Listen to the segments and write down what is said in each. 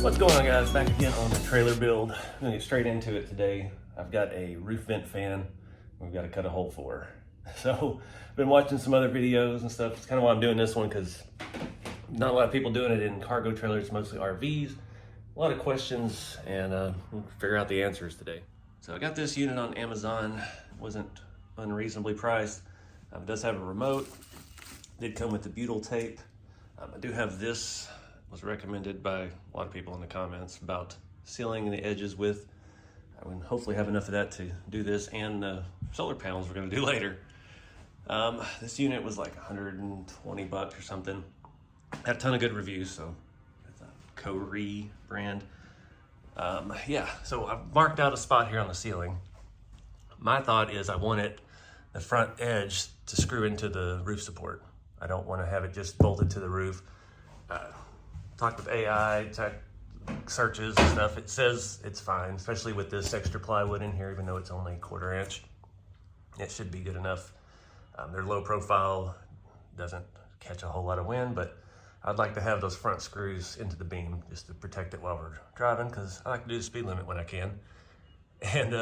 What's going on, guys? Back again on the trailer build. I'm gonna get straight into it today. I've got a roof vent fan we've got to cut a hole for. So I've been watching some other videos and stuff. It's kind of why I'm doing this one, because not a lot of people doing it in cargo trailers, mostly RVs. A lot of questions, and we'll figure out the answers today. So I got this unit on Amazon. It wasn't unreasonably priced. It does have a remote. Did come with the Buildout tape. I do have this. Was recommended by a lot of people in the comments about sealing the edges with. I will hopefully have enough of that to do this and the solar panels we're going to do later. This unit was like 120 bucks or something. Had a ton of good reviews, so it's a Kori brand. Yeah, so I've marked out a spot here on the ceiling. My thought is I want the front edge to screw into the roof support. I don't want to have it just bolted to the roof. Talked with AI, searches and stuff. It says it's fine, especially with this extra plywood in here, even though it's only 1/4 inch. It should be good enough. They're low profile, doesn't catch a whole lot of wind, but I'd like to have those front screws into the beam just to protect it while we're driving, because I like to do the speed limit when I can. And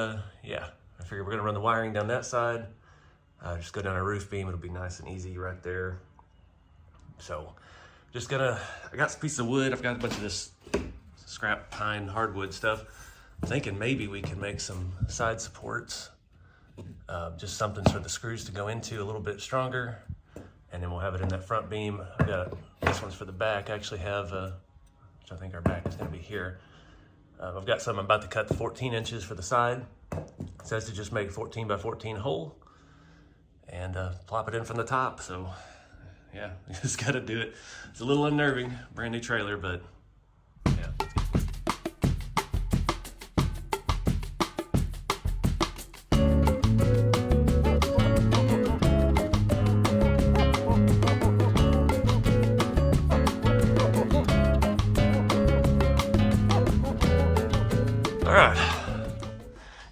yeah, I figure we're gonna run the wiring down that side. Just go down a roof beam, it'll be nice and easy right there. So I got some pieces of wood. I've got a bunch of this scrap pine hardwood stuff. I'm thinking maybe we can make some side supports, just something for the screws to go into a little bit stronger, and then we'll have it in that front beam. I've got this one's for the back. I actually have, which I think our back is gonna be here. I've got some I'm about to cut 14 inches for the side. It says to just make 14 by 14 hole and plop it in from the top. So yeah, you just gotta do it. It's a little unnerving, brand new trailer, but yeah. All right,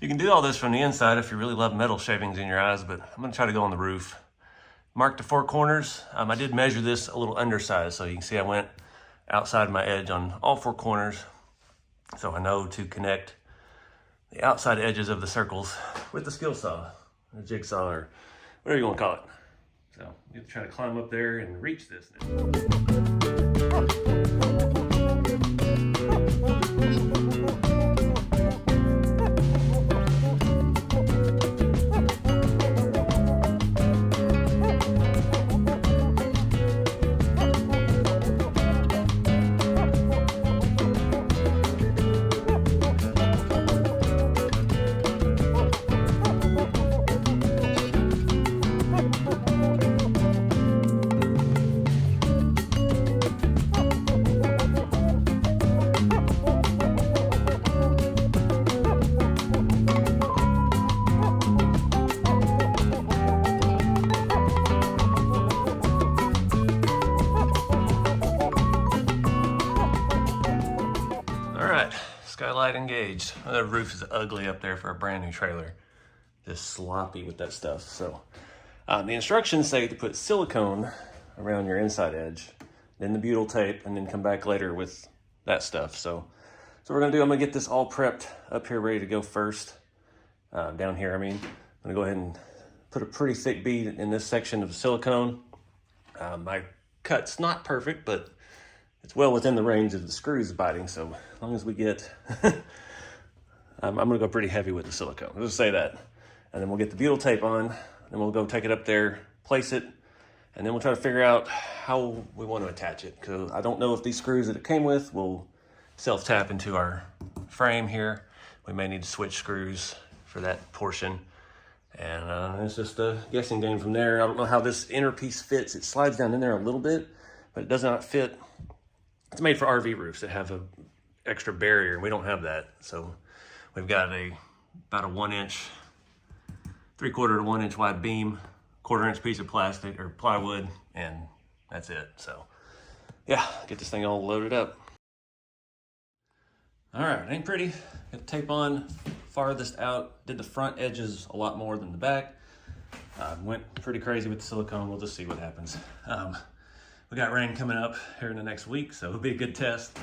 you can do all this from the inside if you really love metal shavings in your eyes, but I'm gonna try to go on the roof. Marked the 4 corners. I did measure this a little undersized, so you can see I went outside my edge on all 4 corners. So I know to connect the outside edges of the circles with the skill saw, or jigsaw, or whatever you want to call it. So you have to try to climb up there and reach this now. Skylight engaged. The roof is ugly up there for a brand new trailer. Just sloppy with that stuff. So the instructions say to put silicone around your inside edge, then the butyl tape, and then come back later with that stuff. So we're gonna do, I'm gonna get this all prepped up here, ready to go first. Down here, I mean. I'm gonna go ahead and put a pretty thick bead in this section of silicone. My cut's not perfect, but it's well within the range of the screws biting, so as long as we get, I'm gonna go pretty heavy with the silicone. Let's just say that. And then we'll get the butyl tape on, then we'll go take it up there, place it, and then we'll try to figure out how we want to attach it. Because I don't know if these screws that it came with will self-tap into our frame here. We may need to switch screws for that portion. And it's just a guessing game from there. I don't know how this inner piece fits. It slides down in there a little bit, but it does not fit. It's made for RV roofs that have a extra barrier, and we don't have that. So we've got about a 1 inch, 3/4 to 1 inch wide beam, 1/4 inch piece of plastic or plywood, and that's it. So yeah, get this thing all loaded up. All right, ain't pretty. Got the tape on, farthest out. Did the front edges a lot more than the back. Went pretty crazy with the silicone. We'll just see what happens. We got rain coming up here in the next week, so it'll be a good test.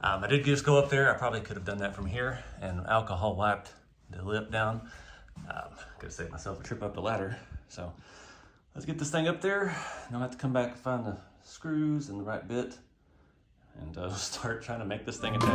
I did just go up there. I probably could have done that from here and alcohol wiped the lip down. Could have saved myself a trip up the ladder. So let's get this thing up there. Then I'll have to come back and find the screws and the right bit and start trying to make this thing attach.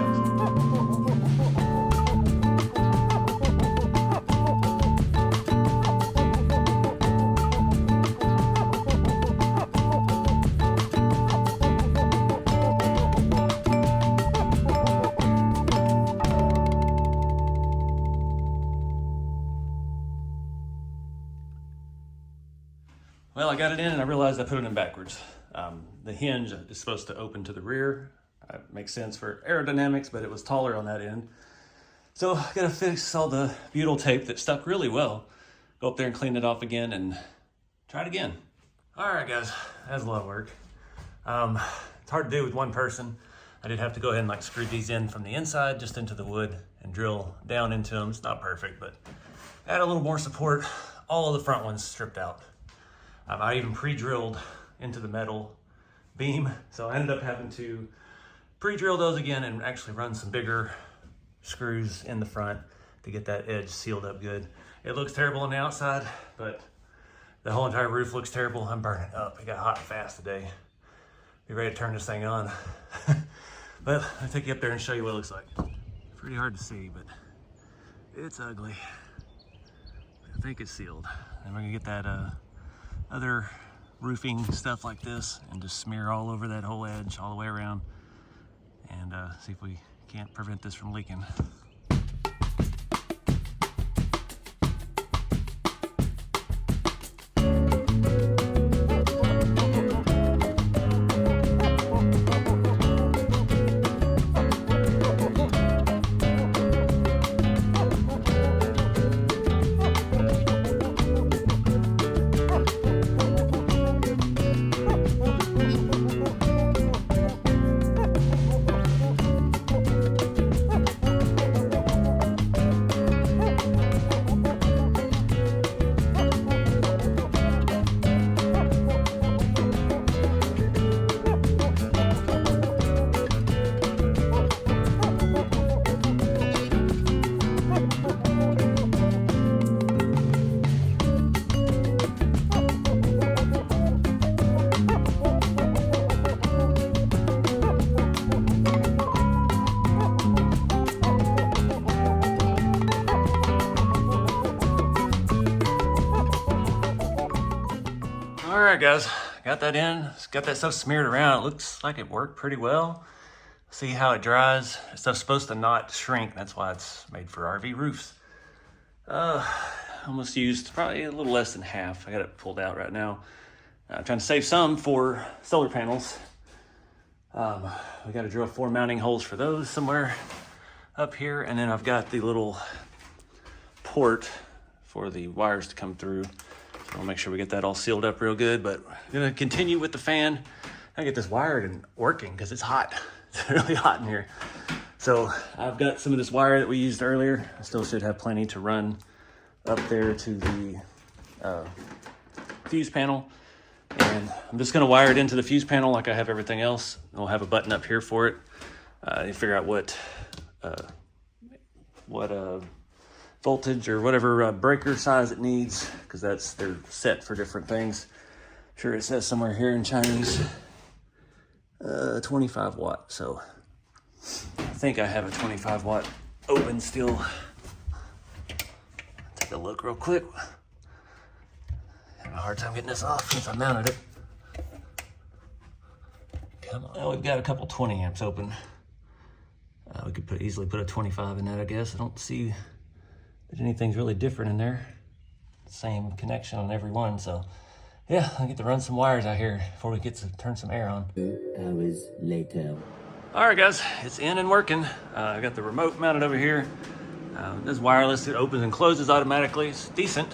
Well, I got it in and I realized I put it in backwards. The hinge is supposed to open to the rear. Makes sense for aerodynamics, but it was taller on that end. So I gotta fix all the butyl tape that stuck really well. Go up there and clean it off again and try it again. All right, guys, that's a lot of work. It's hard to do with one person. I did have to go ahead and like screw these in from the inside just into the wood and drill down into them. It's not perfect, but add a little more support. All of the front ones stripped out. I even pre-drilled into the metal beam, so I ended up having to pre-drill those again and actually run some bigger screws in the front to get that edge sealed up good. It looks terrible on the outside, but the whole entire roof looks terrible. I'm burning up. It got hot and fast today. Be ready to turn this thing on. But I'll take you up there and show you what it looks like. Pretty hard to see, but it's ugly. I think it's sealed. And we're gonna get that other roofing stuff like this and just smear all over that whole edge all the way around and see if we can't prevent this from leaking. All right, guys, got that in. Got that stuff smeared around. It looks like it worked pretty well. See how it dries. This stuff's supposed to not shrink. That's why it's made for RV roofs. Almost used probably a little less than half. I got it pulled out right now. I'm trying to save some for solar panels. We got to drill 4 mounting holes for those somewhere up here. And then I've got the little port for the wires to come through. So I'll make sure we get that all sealed up real good, but I'm gonna continue with the fan. I get this wired and working because it's hot. It's really hot in here. So I've got some of this wire that we used earlier. I still should have plenty to run up there to the fuse panel. And I'm just gonna wire it into the fuse panel like I have everything else. I'll have a button up here for it. You figure out what voltage or whatever breaker size it needs, because they're set for different things. Sure, it says somewhere here in Chinese 25 watt. So I think I have a 25 watt open still. Take a look real quick. Having a hard time getting this off since I mounted it. Come on. Now we've got a couple 20 amps open. We could easily put a 25 in that, I guess. I don't see that anything's really different in there. Same connection on every one, so yeah, I'll get to run some wires out here before we get to turn some air on. 2 hours later. All right, guys, it's in and working. I got the remote mounted over here. This is wireless. It opens and closes automatically. It's decent.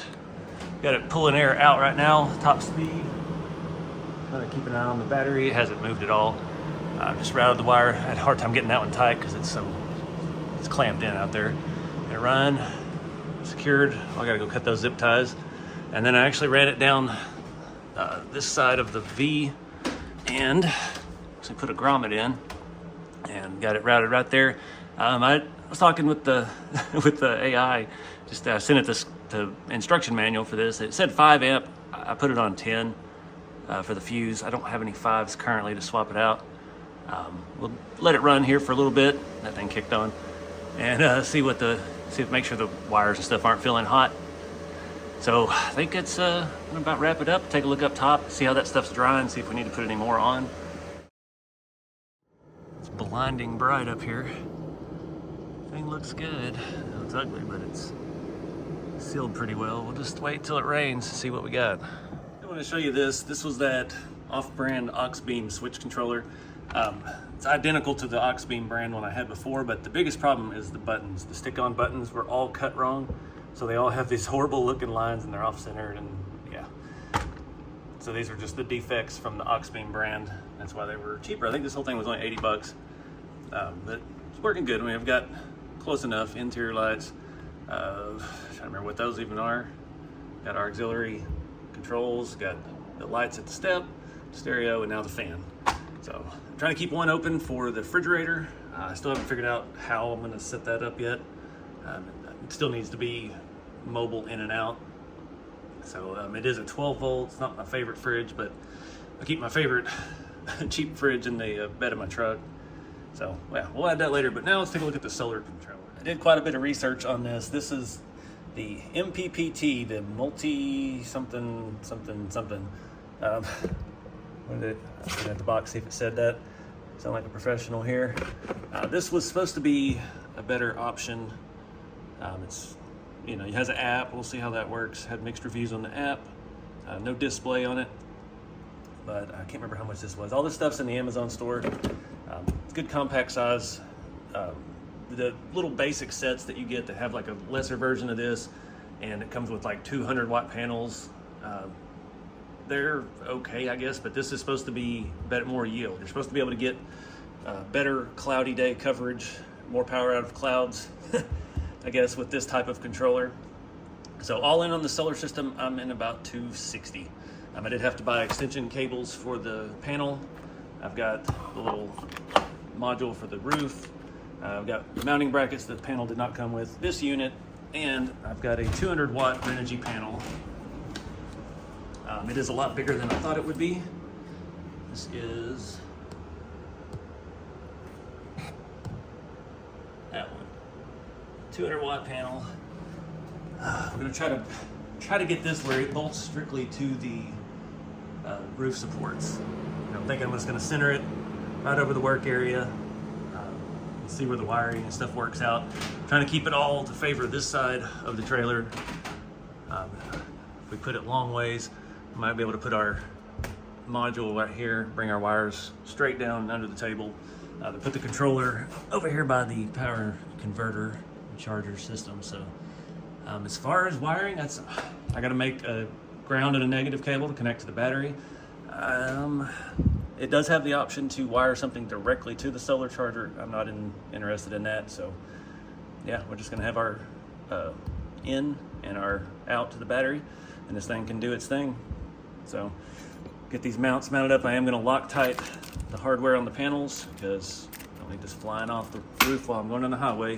Got it pulling air out right now, top speed. Gotta keep an eye on the battery. It hasn't moved at all. Just routed the wire. I had a hard time getting that one tight because it's clamped in out there. Gonna run, secured. I gotta go cut those zip ties. And then I actually ran it down this side of the V and actually put a grommet in and got it routed right there. I was talking with the with the AI, just sent it this the instruction manual for this. It said 5 amp. I put it on 10 for the fuse. I don't have any 5s currently to swap it out. We'll let it run here for a little bit. That thing kicked on, and make sure the wires and stuff aren't feeling hot. So I think it's I'm gonna about wrap it up. Take a look up top, see how that stuff's drying, see if we need to put any more on. It's blinding bright up here. Thing looks good. It's ugly, but it's sealed pretty well. We'll just wait till it rains to see what we got. I want to show you this. This was that off-brand Oxbeam switch controller. It's identical to the Oxbeam brand one I had before, but the biggest problem is the buttons. The stick-on buttons were all cut wrong, so they all have these horrible looking lines and they're off-centered, and yeah. So these are just the defects from the Oxbeam brand. That's why they were cheaper. I think this whole thing was only 80 bucks, but it's working good. I mean, I've got close enough interior lights. Trying to remember what those even are. Got our auxiliary controls, got the lights at the step, stereo, and now the fan. So I'm trying to keep one open for the refrigerator. I still haven't figured out how I'm going to set that up yet. It still needs to be mobile in and out. So it is a 12 volt. It's not my favorite fridge, but I keep my favorite cheap fridge in the bed of my truck. So yeah, we'll add that later, but now let's take a look at the solar controller. I did quite a bit of research on this. This is the MPPT, the multi something. What did it? I put it at the box, see if it said that. Sound like a professional here. This was supposed to be a better option. It has an app. We'll see how that works. Had mixed reviews on the app. No display on it, but I can't remember how much this was. All this stuff's in the Amazon store. It's good compact size. The little basic sets that you get that have like a lesser version of this, and it comes with like 200 watt panels. They're okay, I guess, but this is supposed to be more yield. You're supposed to be able to get better cloudy day coverage, more power out of clouds, I guess, with this type of controller. So all in on the solar system, I'm in about 260. I did have to buy extension cables for the panel. I've got the little module for the roof. I've got the mounting brackets that the panel did not come with, this unit, and I've got a 200 watt energy panel. It is a lot bigger than I thought it would be. This is that one, 200 watt panel. I'm gonna try to get this where it bolts strictly to the roof supports. I'm thinking I'm just gonna center it right over the work area. See where the wiring and stuff works out. Trying to keep it all to favor this side of the trailer. If we put it long ways, we might be able to put our module right here, bring our wires straight down under the table. Put the controller over here by the power converter charger system. So as far as wiring, I gotta make a ground and a negative cable to connect to the battery. It does have the option to wire something directly to the solar charger. I'm not interested in that. So yeah, we're just gonna have our in and our out to the battery, and this thing can do its thing. So get these mounts mounted up. I am gonna Loctite the hardware on the panels because I don't need this flying off the roof while I'm going on the highway.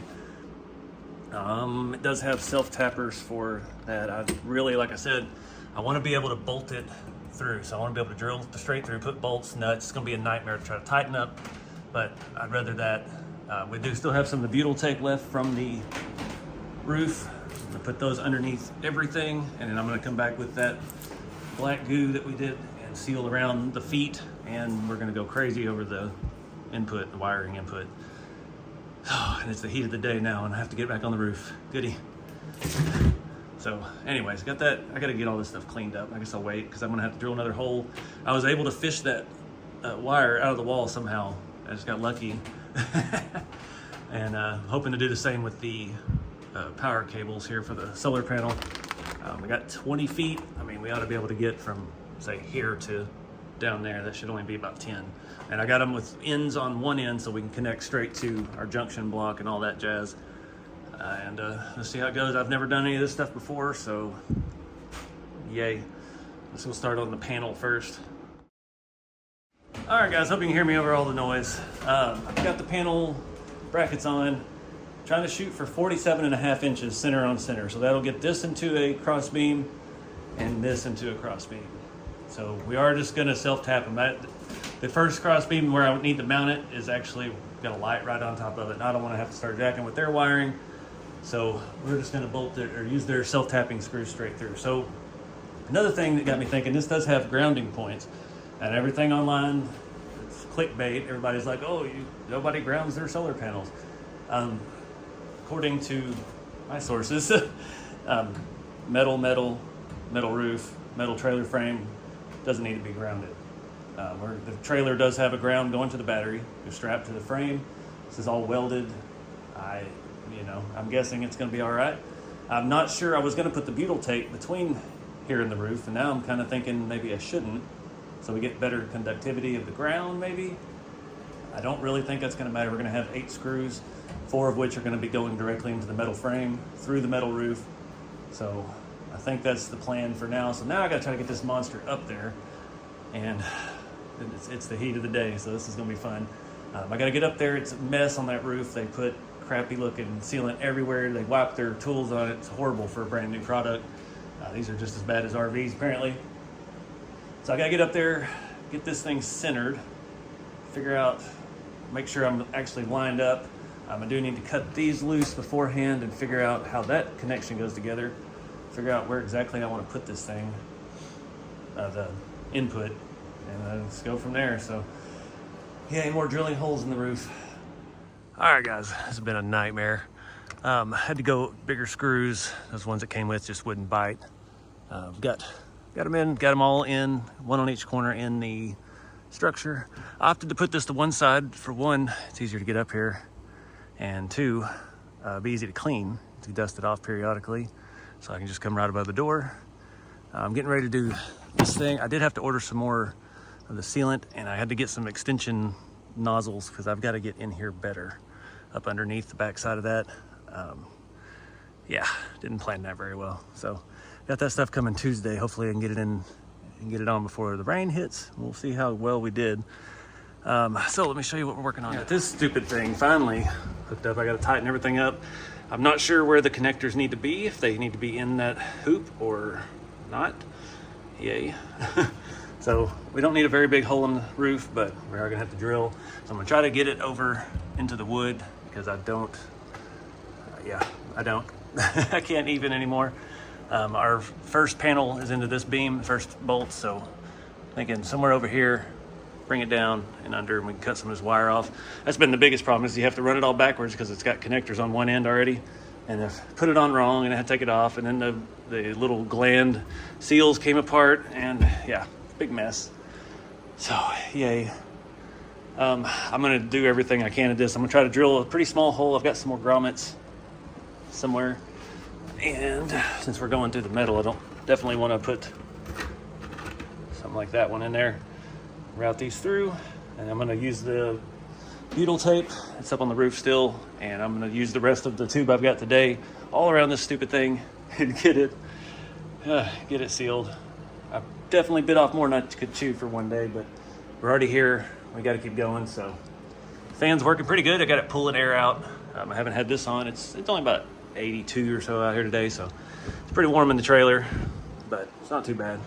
It does have self-tappers for that. Like I said, I wanna be able to bolt it through. So I want to be able to drill straight through, put bolts, nuts. It's going to be a nightmare to try to tighten up, but I'd rather that. We do still have some of the butyl tape left from the roof. I'm going to put those underneath everything, and then I'm going to come back with that black goo that we did and seal around the feet, and we're going to go crazy over the input, the wiring input. Oh, and it's the heat of the day now, and I have to get back on the roof. Goody. So anyways, got that. I got to get all this stuff cleaned up. I guess I'll wait because I'm gonna have to drill another hole. I was able to fish that wire out of the wall somehow. I just got lucky. And hoping to do the same with the power cables here for the solar panel. We got 20 feet. I mean, we ought to be able to get from, say, here to down there. That should only be about 10. And I got them with ends on one end so we can connect straight to our junction block and all that jazz. And let's see how it goes. I've never done any of this stuff before, so yay. Let's go start on the panel first. All right, guys, hope you can hear me over all the noise. I've got the panel brackets on, trying to shoot for 47.5 inches center on center. So that'll get this into a cross beam and this into a cross beam. So we are just gonna self-tap them. The first cross beam where I need to mount it is actually got a light right on top of it. And I don't wanna have to start jacking with their wiring. So we're just gonna bolt it or use their self-tapping screws straight through. So another thing that got me thinking, this does have grounding points, and everything online, it's clickbait. Everybody's like, oh, nobody grounds their solar panels. According to my sources, metal roof, metal trailer frame doesn't need to be grounded. The trailer does have a ground going to the battery. They're strapped to the frame. This is all welded. I'm guessing it's going to be all right. I'm not sure. I was going to put the butyl tape between here and the roof, and now I'm kind of thinking maybe I shouldn't, so we get better conductivity of the ground maybe. I don't really think that's going to matter. We're going to have 8 screws, 4 of which are going to be going directly into the metal frame through the metal roof. So I think that's the plan for now. So now I got to try to get this monster up there, and it's the heat of the day, so this is going to be fun. I got to get up there. It's a mess on that roof. They put crappy looking sealant everywhere. They wipe their tools on it. It's horrible for a brand new product. These are just as bad as RVs apparently. So I got to get up there, get this thing centered, figure out, make sure I'm actually lined up. I do need to cut these loose beforehand and figure out how that connection goes together. Figure out where exactly I want to put this thing, the input, and let's go from there. So yeah, more drilling holes in the roof. All right, guys, this has been a nightmare. Had to go bigger screws. Those ones that came with just wouldn't bite. Got them in, got them all in, one on each corner in the structure. I opted to put this to one side. For one, it's easier to get up here, and 2, be easy to clean, to dust it off periodically, so I can just come right above the door. I'm getting ready to do this thing. I did have to order some more of the sealant, and I had to get some extension nozzles because I've got to get in here better up underneath the backside of that. Yeah, didn't plan that very well. So got that stuff coming Tuesday. Hopefully I can get it in and get it on before the rain hits. We'll see how well we did. So let me show you what we're working on. Got this stupid thing finally hooked up. I got to tighten everything up. I'm not sure where the connectors need to be, if they need to be in that hoop or not. Yay. So we don't need a very big hole in the roof, but we are gonna have to drill. So I'm gonna try to get it over into the wood because I don't, I can't even anymore. Our first panel is into this beam, first bolt, so thinking somewhere over here, bring it down and under, and we can cut some of this wire off. That's been the biggest problem, is you have to run it all backwards because it's got connectors on one end already, and if put it on wrong and I had to take it off, and then the little gland seals came apart, and yeah, big mess. So yay. I'm gonna do everything I can at this. I'm gonna try to drill a pretty small hole. I've got some more grommets somewhere, and since we're going through the metal, I don't definitely want to put something like that one in there. Route these through, and I'm gonna use the butyl tape. It's up on the roof still, and I'm gonna use the rest of the tube I've got today all around this stupid thing and get it sealed. I definitely bit off more than I could chew for one day, but we're already here. We got to keep going. So fan's working pretty good. I got it pulling air out. I haven't had this on. It's only about 82 or so out here today, so it's pretty warm in the trailer, but it's not too bad.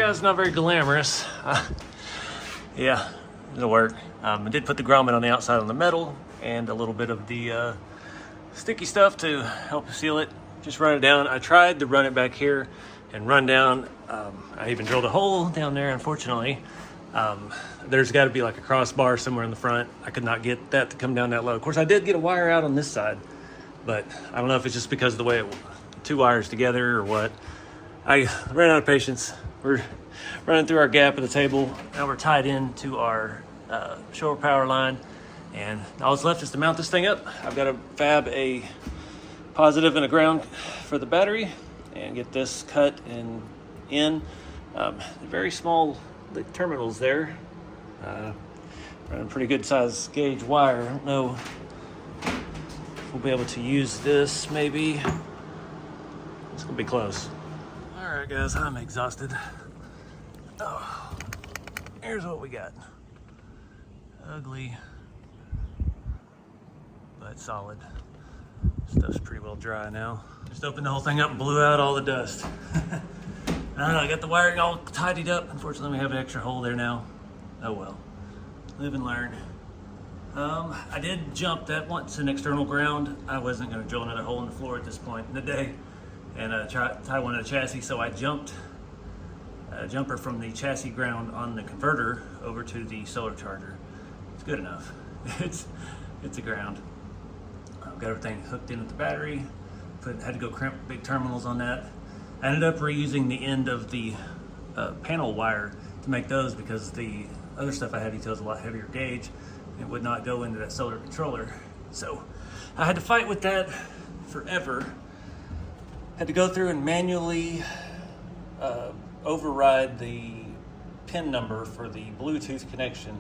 Yeah, it's not very glamorous. Yeah, it'll work. I did put the grommet on the outside on the metal and a little bit of the sticky stuff to help seal it. Just run it down. I tried to run it back here and run down. I even drilled a hole down there, unfortunately. There's got to be like a crossbar somewhere in the front. I could not get that to come down that low. Of course, I did get a wire out on this side, but I don't know if it's just because of the way two wires together or what. I ran out of patience. We're running through our gap of the table. Now we're tied into our shore power line, and all that's left is to mount this thing up. I've got to fab a positive and a ground for the battery and get this cut and in. Very small terminals there. Running pretty good size gauge wire. I don't know if we'll be able to use this maybe. It's gonna be close. All right guys, I'm exhausted. Oh, here's what we got. Ugly, but solid. Stuff's pretty well dry now. Just opened the whole thing up and blew out all the dust. I got the wiring all tidied up. Unfortunately, we have an extra hole there now. Oh well, live and learn. I did jump that once an external ground. I wasn't gonna drill another hole in the floor at this point in the day and tie one in the chassis, so I jumped a jumper from the chassis ground on the converter over to the solar charger. It's good enough. It's a ground. I've got everything hooked in with the battery. Had to go crimp big terminals on that. I ended up reusing the end of the panel wire to make those because the other stuff I had details a lot heavier gauge. It would not go into that solar controller. So I had to fight with that forever. Had to go through and manually override the pin number for the Bluetooth connection.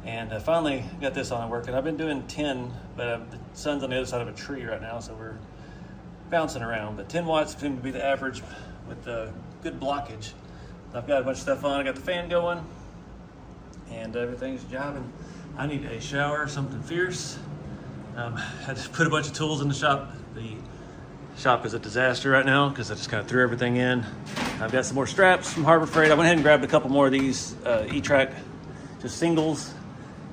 And I finally got this on working. I've been doing 10, but the sun's on the other side of a tree right now, so we're bouncing around. But 10 watts seems to be the average with good blockage. I've got a bunch of stuff on. I got the fan going, and everything's jiving. I need a shower, something fierce. Had to put a bunch of tools in the shop. The shop is a disaster right now because I just kind of threw everything in. I've got some more straps from Harbor Freight. I went ahead and grabbed a couple more of these E-Track, just singles,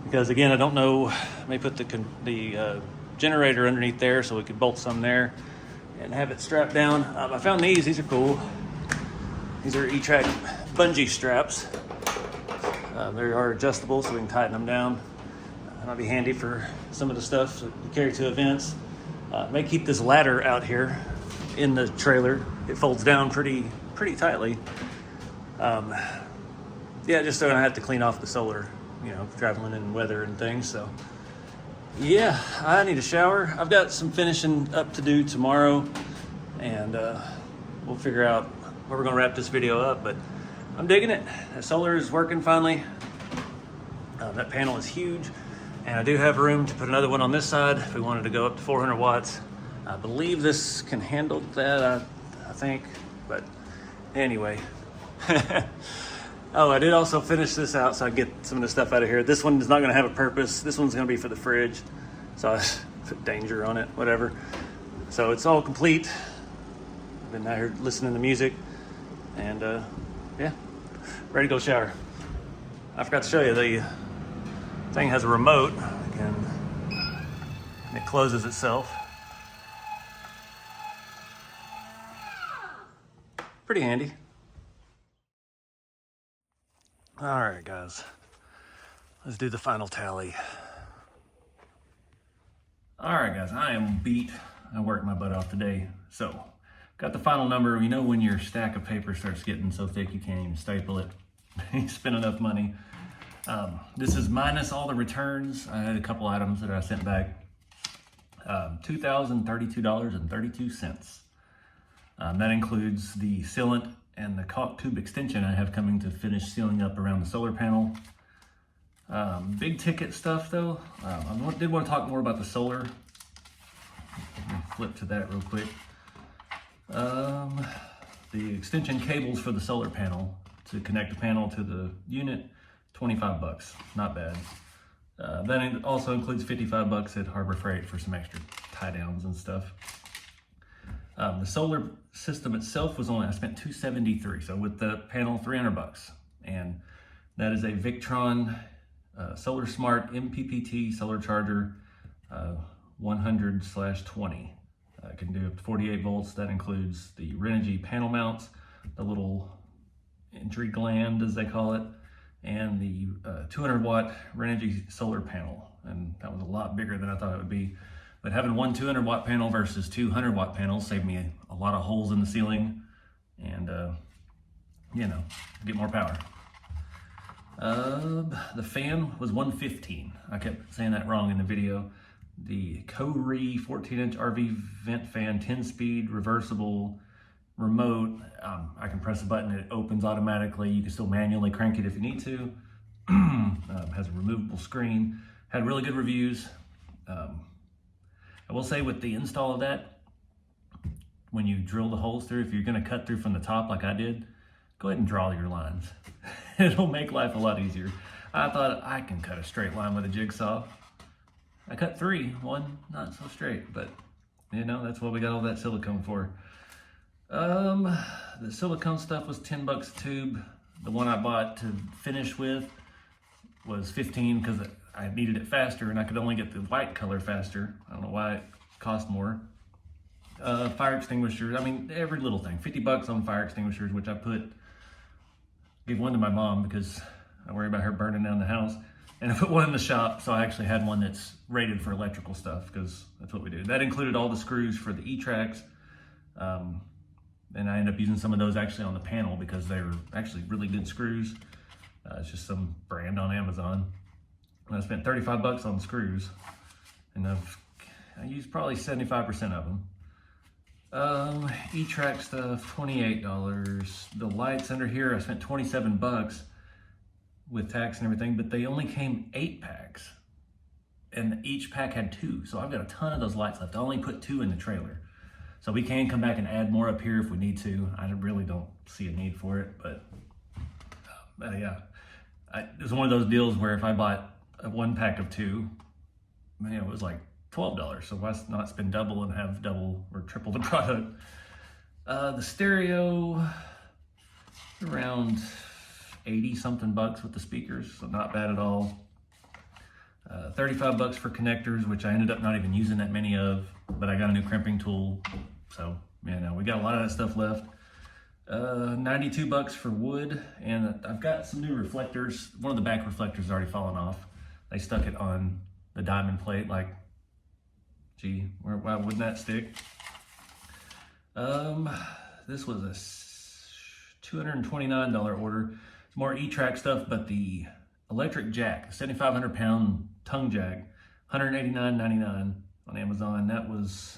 because again, I don't know, I may put the generator underneath there so we could bolt some there and have it strapped down. I found these are cool. These are E-Track bungee straps. They are adjustable so we can tighten them down. That'll be handy for some of the stuff to carry to events. May keep this ladder out here in the trailer. It folds down pretty tightly. Yeah, just so I don't have to clean off the solar, traveling in weather and things. So yeah, I need a shower. I've got some finishing up to do tomorrow, and we'll figure out where we're gonna wrap this video up, but I'm digging it. The solar is working finally. That panel is huge, and I do have room to put another one on this side if we wanted to go up to 400 watts. I believe this can handle that, I think, but anyway. Oh, I did also finish this out so I get some of the stuff out of here. This one is not gonna have a purpose. This one's gonna be for the fridge, so I put danger on it, whatever. So it's all complete. I've been out here listening to music, and yeah, ready to go shower. I forgot to show you, the thing has a remote, and it closes itself. Pretty handy. All right, guys, let's do the final tally. All right, guys, I am beat. I worked my butt off today. So, got the final number. You know when your stack of paper starts getting so thick you can't even staple it. You spend enough money. This is minus all the returns. I had a couple items that I sent back. $2,032.32. That includes the sealant and the caulk tube extension I have coming to finish sealing up around the solar panel. Big ticket stuff though. I did want to talk more about the solar. Let me flip to that real quick. The extension cables for the solar panel to connect the panel to the unit, 25 bucks, not bad. That also includes 55 bucks at Harbor Freight for some extra tie downs and stuff. The solar system itself was only, I spent $273. So with the panel, $300. And that is a Victron Solar Smart MPPT solar charger 100/20. It can do up to 48 volts. That includes the Renogy panel mounts, the little entry gland as they call it, and the 200 watt Renogy solar panel. And that was a lot bigger than I thought it would be. But having one 200 watt panel versus 200 watt panels saved me a lot of holes in the ceiling and, you know, get more power. The fan was 115. I kept saying that wrong in the video. The Kori 14-inch RV vent fan, 10-speed, reversible, remote. I can press a button, it opens automatically. You can still manually crank it if you need to. Has a removable screen. Had really good reviews. I will say with the install of that, when you drill the holes through, if you're going to cut through from the top like I did, go ahead and draw your lines. It'll make life a lot easier. I thought I can cut a straight line with a jigsaw. I cut 3, one not so straight, but you know, that's what we got all that silicone for. The silicone stuff was $10 a tube. The one I bought to finish with was 15 because I needed it faster and I could only get the white color faster. I don't know why it cost more. Fire extinguishers, I mean, every little thing. $50 on fire extinguishers, which I gave one to my mom because I worry about her burning down the house. And I put one in the shop, so I actually had one that's rated for electrical stuff because that's what we do. That included all the screws for the E-tracks. And I ended up using some of those actually on the panel because they were actually really good screws. It's just some brand on Amazon. And I spent $35 on screws, and I used probably 75% of them. E-track stuff, $28. The lights under here, I spent $27 with tax and everything, but they only came 8 packs, and each pack had 2. So I've got a ton of those lights left. I only put 2 in the trailer. So we can come back and add more up here if we need to. I really don't see a need for it, but yeah. It was one of those deals where if I bought a 1 pack of 2, man, it was like $12. So why not spend double and have double or triple the product? The stereo, around 80 something bucks with the speakers, so not bad at all. $35 for connectors, which I ended up not even using that many of, but I got a new crimping tool, so you know, we got a lot of that stuff left. $92 for wood, and I've got some new reflectors. One of the back reflectors has already fallen off. They stuck it on the diamond plate, like, gee, why wouldn't that stick? This was a $229 order. It's more E-track stuff, but the electric jack, 7,500 pound tongue jack, $189.99 on Amazon. That was,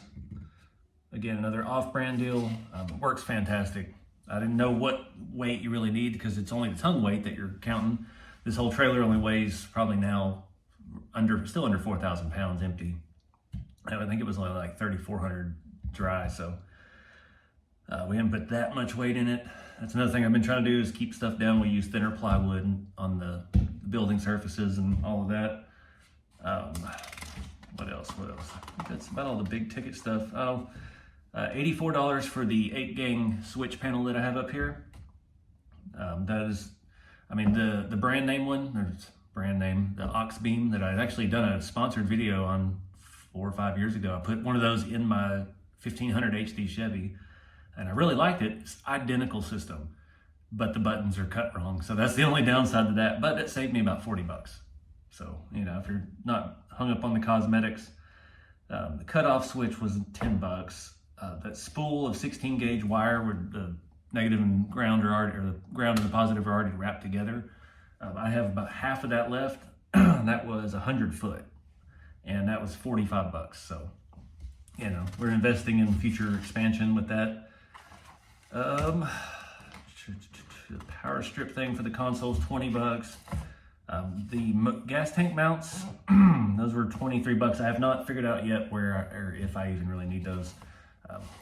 again, another off-brand deal. It works fantastic. I didn't know what weight you really need because it's only the tongue weight that you're counting. This whole trailer only weighs probably now still under 4,000 pounds empty. I think it was only like 3,400 dry, so we haven't put that much weight in it. That's another thing I've been trying to do is keep stuff down. We use thinner plywood on the building surfaces and all of that. What else? I think that's about all the big ticket stuff. $84 for the 8-gang switch panel that I have up here. That is, I mean, the brand name one, there's brand name, the Ox Beam that I'd actually done a sponsored video on 4 or 5 years ago. I put one of those in my 1500 HD Chevy, and I really liked it. It's identical system, but the buttons are cut wrong. So that's the only downside to that, but it saved me about $40. So, you know, if you're not hung up on the cosmetics, the cutoff switch was $10. That spool of 16 gauge wire where the negative and ground or the ground and the positive are already wrapped together. I have about half of that left. That was 100 foot, and that was $45. So, you know, we're investing in future expansion with that. The power strip thing for the console's $20. The gas tank mounts, those were $23. I have not figured out yet where or if I even really need those.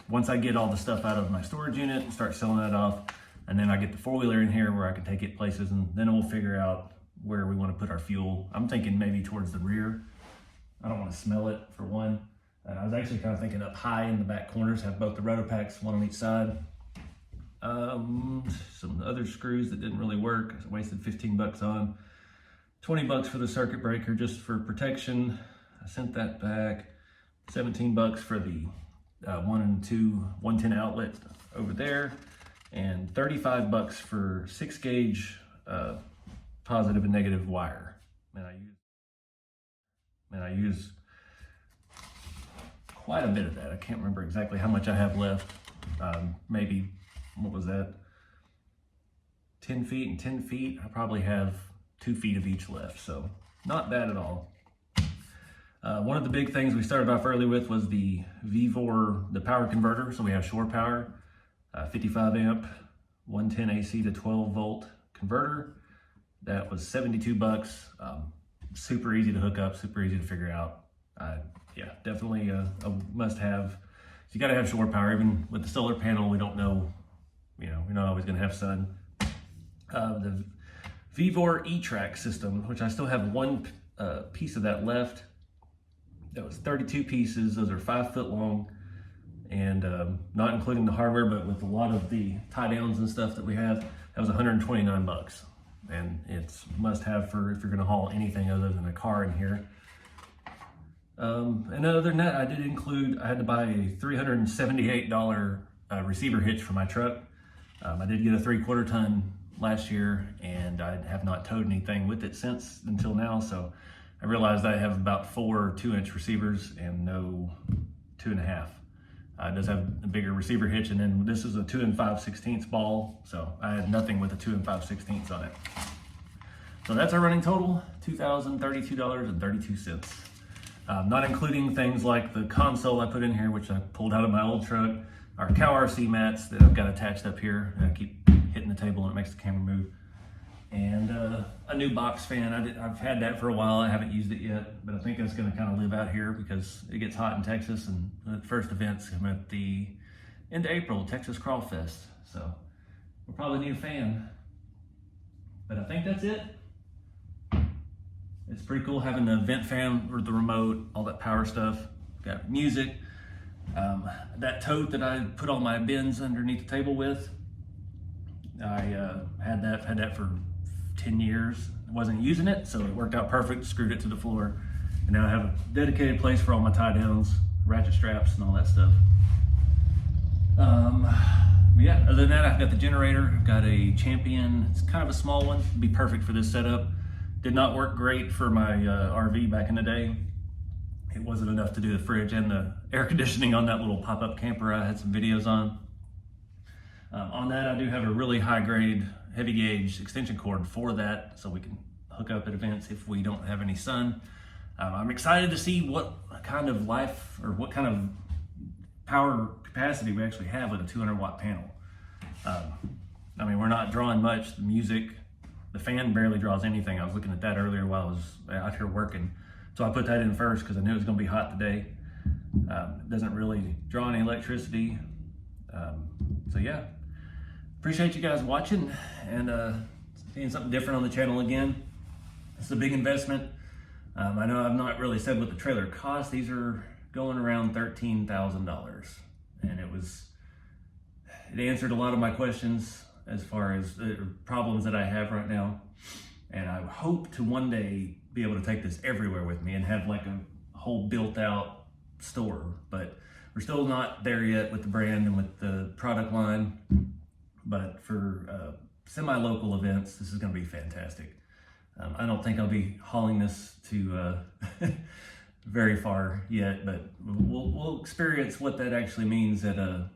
Once I get all the stuff out of my storage unit and start selling that off, and then I get the 4-wheeler in here where I can take it places, and then we'll figure out where we want to put our fuel. I'm thinking maybe towards the rear. I don't want to smell it, for one. And I was actually kind of thinking up high in the back corners, have both the rotor packs, one on each side. Some other screws that didn't really work. I wasted 15 bucks on. 20 bucks for the circuit breaker just for protection. I sent that back. 17 bucks for the 1 and 2 110 outlet over there. And 35 bucks for 6 gauge positive and negative wire. And I use quite a bit of that. I can't remember exactly how much I have left. Maybe, what was that? 10 feet and 10 feet. I probably have 2 feet of each left, so not bad at all. One of the big things we started off early with was the VVOR, the power converter. So we have shore power, 55 amp, 110 AC to 12 volt converter. That was 72 bucks. Super easy to hook up, super easy to figure out. Yeah, definitely a must have. So you gotta have shore power. Even with the solar panel, we don't know, you're not always gonna have sun. The VVOR E-Track system, which I still have one piece of that left. That was 32 pieces. Those are 5 foot long, and not including the hardware, but with a lot of the tie downs and stuff that we have, that was 129 bucks. And it's must have for if you're gonna haul anything other than a car in here. And other than that, I had to buy a $378 receiver hitch for my truck. I did get a 3/4 ton last year, and I have not towed anything with it since until now. So I realized I have about 4 2-inch receivers and no 2.5. It does have a bigger receiver hitch, and then this is a 2 5/16 ball. So I had nothing with a 2 5/16 on it. So that's our running total, $2,032.32. Not including things like the console I put in here, which I pulled out of my old truck, our cow RC mats that I've got attached up here. I keep hitting the table and it makes the camera move. And a new box fan. I've had that for a while. I haven't used it yet, but I think that's going to kind of live out here because it gets hot in Texas, and the first event's come at the end of April, Texas Crawl Fest. So we'll probably need a fan. But I think that's it. It's pretty cool having the vent fan or the remote, all that power stuff. Got music. That tote that I put all my bins underneath the table with, I had that for 10 years. I wasn't using it, so it worked out perfect. Screwed it to the floor, and now I have a dedicated place for all my tie downs, ratchet straps, and all that stuff. Yeah, other than that, I've got the generator. I've got a Champion. It's kind of a small one. It'd be perfect for this setup. Did not work great for my RV back in the day. It wasn't enough to do the fridge and the air conditioning on that little pop-up camper I had some videos on. On that, I do have a really high-grade, heavy-gauge extension cord for that, so we can hook up at events if we don't have any sun. I'm excited to see what kind of life or what kind of power capacity we actually have with a 200-watt panel. I mean, we're not drawing much. The music, the fan barely draws anything. I was looking at that earlier while I was out here working. So I put that in first because I knew it was going to be hot today. It doesn't really draw any electricity. So yeah, appreciate you guys watching and seeing something different on the channel again. It's a big investment. I know I've not really said what the trailer cost. These are going around $13,000, and it answered a lot of my questions as far as the problems that I have right now. And I hope to one day be able to take this everywhere with me and have like a whole built out store, but we're still not there yet with the brand and with the product line. But for semi-local events, this is going to be fantastic. I don't think I'll be hauling this to very far yet, but we'll experience what that actually means at a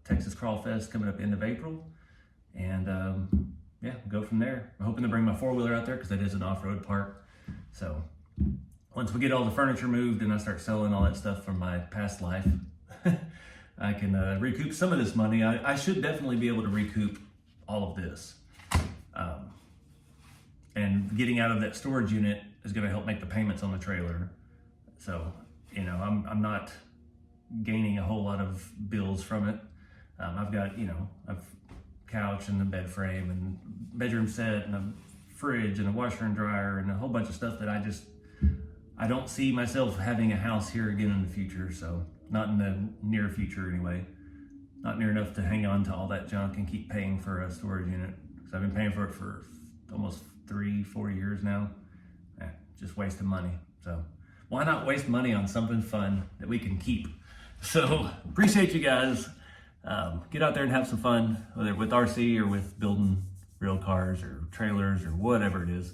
Texas Crawl Fest coming up end of April, and yeah, go from there. I'm hoping to bring my 4-wheeler out there because that is an off-road park. So once we get all the furniture moved and I start selling all that stuff from my past life, I can recoup some of this money. I should definitely be able to recoup all of this. And getting out of that storage unit is going to help make the payments on the trailer. So, I'm not gaining a whole lot of bills from it. I've got, a couch and a bed frame and bedroom set and a fridge and a washer and dryer and a whole bunch of stuff that I don't see myself having a house here again in the future, so not in the near future anyway. Not near enough to hang on to all that junk and keep paying for a storage unit. So I've been paying for it for almost 3-4 years now. Just wasting money. So why not waste money on something fun that we can keep? So appreciate you guys. Get out there and have some fun, whether with RC or with building real cars or trailers or whatever it is.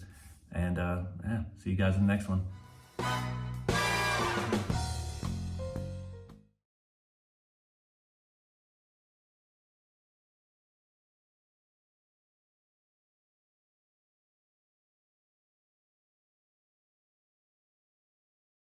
And yeah, see you guys in the next one.